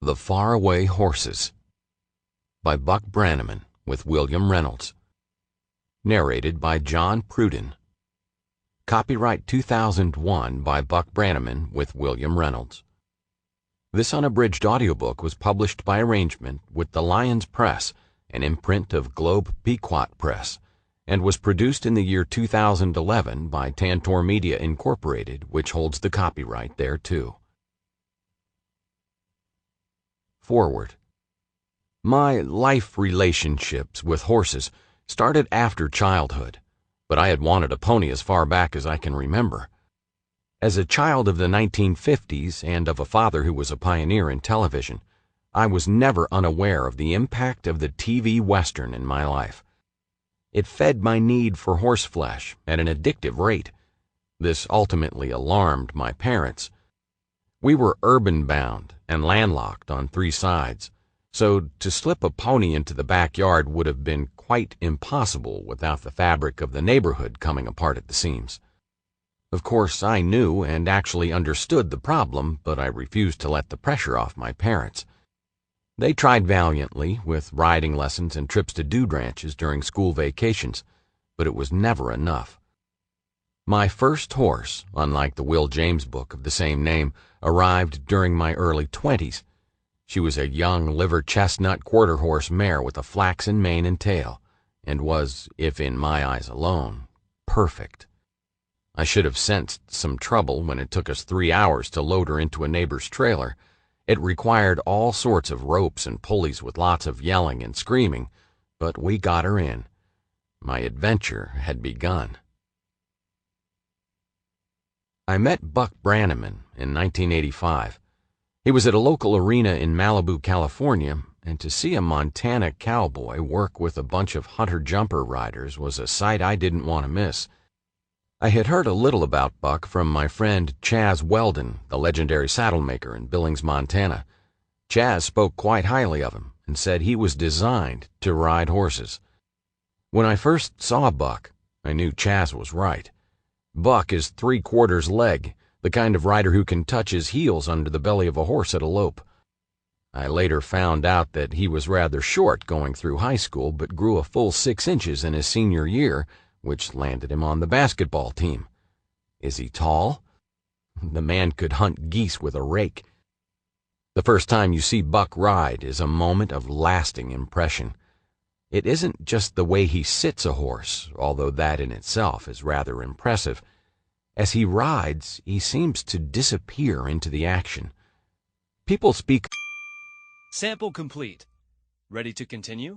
The Faraway Horses by Buck Brannaman with William Reynolds. Narrated by John Pruden. Copyright 2001 by Buck Brannaman with William Reynolds. This unabridged audiobook was published by arrangement with the Lyons Press, an imprint of Globe Pequot Press, and was produced in the year 2011 by Tantor Media Incorporated, which holds the copyright thereto. Forward. My life relationships with horses started after childhood, but I had wanted a pony as far back as I can remember. As a child of the 1950s and of a father who was a pioneer in television, I was never unaware of the impact of the TV Western in my life. It fed my need for horseflesh at an addictive rate. This ultimately alarmed my parents. We were urban-bound and landlocked on 3 sides, so to slip a pony into the backyard would have been quite impossible without the fabric of the neighborhood coming apart at the seams. Of course, I knew and actually understood the problem, but I refused to let the pressure off my parents. They tried valiantly with riding lessons and trips to dude ranches during school vacations, but it was never enough. My first horse, unlike the Will James book of the same name, arrived during my early 20s. She was a young liver-chestnut quarter-horse mare with a flaxen mane and tail, and was, if in my eyes alone, perfect. I should have sensed some trouble when it took us 3 hours to load her into a neighbor's trailer. It required all sorts of ropes and pulleys with lots of yelling and screaming, but we got her in. My adventure had begun. I met Buck Brannaman in 1985. He was at a local arena in Malibu, California, and to see a Montana cowboy work with a bunch of hunter-jumper riders was a sight I didn't want to miss. I had heard a little about Buck from my friend Chaz Weldon, the legendary saddlemaker in Billings, Montana. Chaz spoke quite highly of him and said he was designed to ride horses. When I first saw Buck, I knew Chaz was right. Buck is 3/4 leg, the kind of rider who can touch his heels under the belly of a horse at a lope. I later found out that he was rather short going through high school, but grew a full 6 inches in his senior year, which landed him on the basketball team. Is he tall? The man could hunt geese with a rake. The first time you see Buck ride is a moment of lasting impression. It isn't just the way he sits a horse, although that in itself is rather impressive. As he rides, he seems to disappear into the action. People speak. Sample complete. Ready to continue?